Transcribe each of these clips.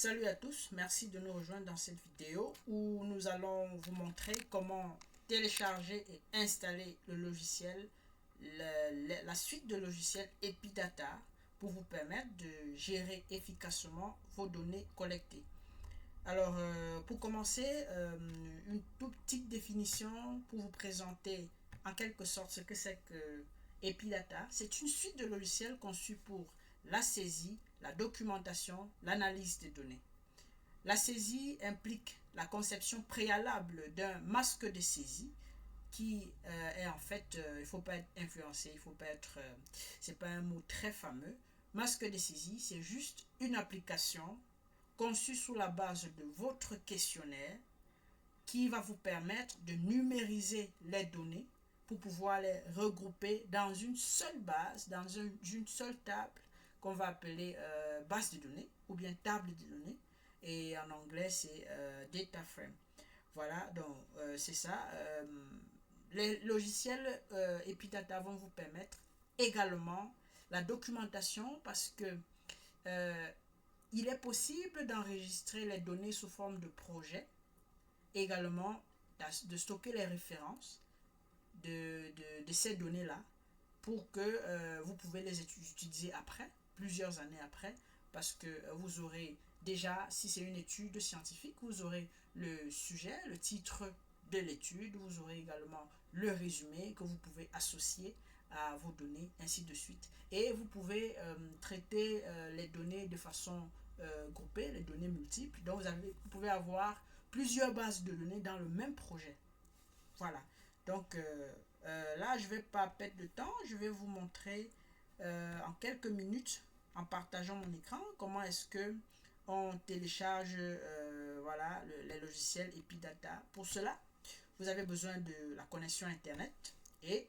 Salut à tous, merci de nous rejoindre dans cette vidéo où nous allons vous montrer comment télécharger et installer le logiciel, la suite de logiciels Epidata pour vous permettre de gérer efficacement vos données collectées. Alors, pour commencer, une toute petite définition pour vous présenter en quelque sorte ce que c'est que Epidata. C'est une suite de logiciels conçus pour la saisie, la documentation, l'analyse des données. La saisie implique la conception préalable d'un masque de saisie qui est en fait, il ne faut pas être influencé, il faut pas être, c'est pas un mot très fameux. Masque de saisie, c'est juste une application conçue sous la base de votre questionnaire qui va vous permettre de numériser les données pour pouvoir les regrouper dans une seule base, dans une seule table qu'on va appeler base de données ou bien table de données. Et en anglais, c'est data frame. Voilà, donc c'est ça. Les logiciels Epidata vont vous permettre également la documentation parce que il est possible d'enregistrer les données sous forme de projet, également de stocker les références de ces données-là pour que vous pouvez les utiliser après, plusieurs années après, parce que vous aurez déjà, si c'est une étude scientifique, vous aurez le sujet, le titre de l'étude, vous aurez également le résumé que vous pouvez associer à vos données, ainsi de suite. Et vous pouvez traiter les données de façon groupée, les données multiples. Donc vous pouvez avoir plusieurs bases de données dans le même projet. Voilà. Donc là, je ne vais pas perdre de temps. Je vais vous montrer en quelques minutes, en partageant mon écran, comment est-ce que on télécharge voilà, les logiciels Epidata. Pour cela, vous avez besoin de la connexion Internet et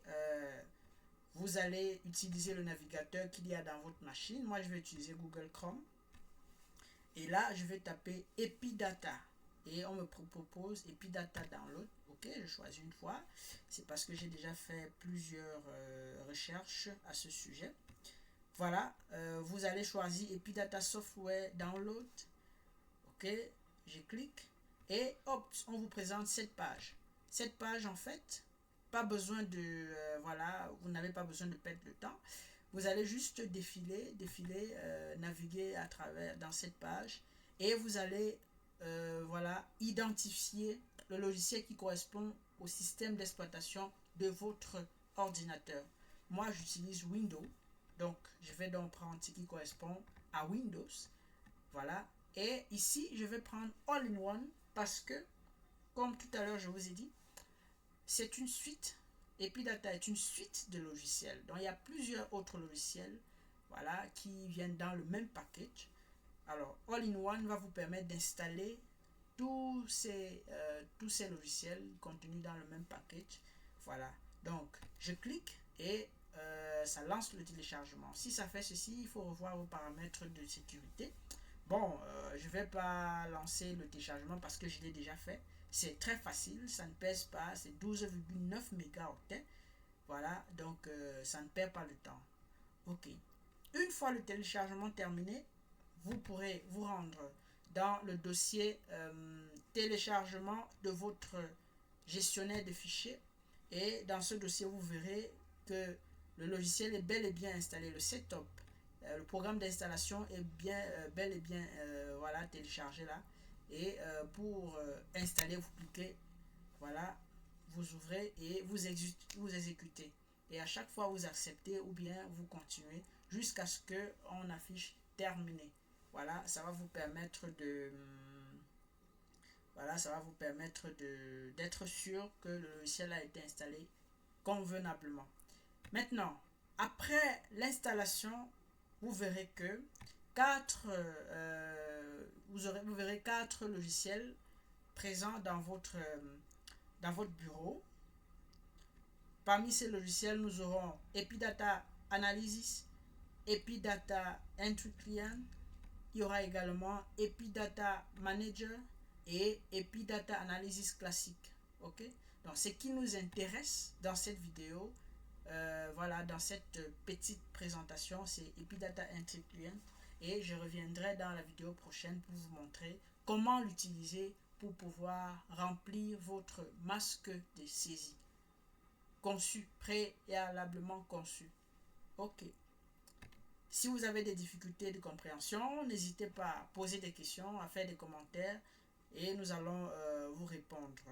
vous allez utiliser le navigateur qu'il y a dans votre machine. Moi, je vais utiliser Google Chrome. Et là, je vais taper Epidata. Et on me propose Epidata Download. Ok, je choisis une fois. C'est parce que j'ai déjà fait plusieurs recherches à ce sujet. Voilà, vous allez choisir Epidata Software Download. Ok, je clique. Et hop, on vous présente cette page. Cette page, en fait, pas besoin de... voilà, vous n'avez pas besoin de perdre le temps. Vous allez juste défiler, naviguer à travers dans cette page et vous allez voilà, identifier le logiciel qui correspond au système d'exploitation de votre ordinateur. Moi, j'utilise Windows, donc je vais donc prendre ce qui correspond à Windows. Voilà, et ici, je vais prendre All-in-One parce que, comme tout à l'heure, je vous ai dit, c'est une suite. Epidata est une suite de logiciels. Donc, il y a plusieurs autres logiciels voilà, qui viennent dans le même package. Alors, All-in-One va vous permettre d'installer tous ces logiciels contenus dans le même package. Voilà. Donc, je clique et ça lance le téléchargement. Si ça fait ceci, il faut revoir vos paramètres de sécurité. Bon, je ne vais pas lancer le téléchargement parce que je l'ai déjà fait. C'est très facile, ça ne pèse pas, c'est 12,9 mégaoctets. Voilà, donc ça ne perd pas le temps. Ok. Une fois le téléchargement terminé, vous pourrez vous rendre dans le dossier téléchargement de votre gestionnaire de fichiers. Et dans ce dossier, vous verrez que le logiciel est bel et bien installé. Le setup, le programme d'installation est bel et bien voilà, téléchargé là. Et pour installer, vous cliquez, voilà, vous ouvrez et vous exécutez. Et à chaque fois, vous acceptez ou bien vous continuez jusqu'à ce qu'on affiche terminé. Voilà, ça va vous permettre de... Voilà, ça va vous permettre d'être sûr que le logiciel a été installé convenablement. Maintenant, après l'installation, vous verrez que vous verrez 4 logiciels présents dans votre bureau. Parmi ces logiciels, nous aurons Epidata Analysis, Epidata Entry Client. Il y aura également Epidata Manager et Epidata Analysis classique. Ok? Donc, ce qui nous intéresse dans cette vidéo, voilà, dans cette petite présentation, c'est Epidata Entry Client et je reviendrai dans la vidéo prochaine pour vous montrer comment l'utiliser pour pouvoir remplir votre masque de saisie conçu, préalablement conçu. Ok. Si vous avez des difficultés de compréhension, n'hésitez pas à poser des questions, à faire des commentaires et nous allons vous répondre.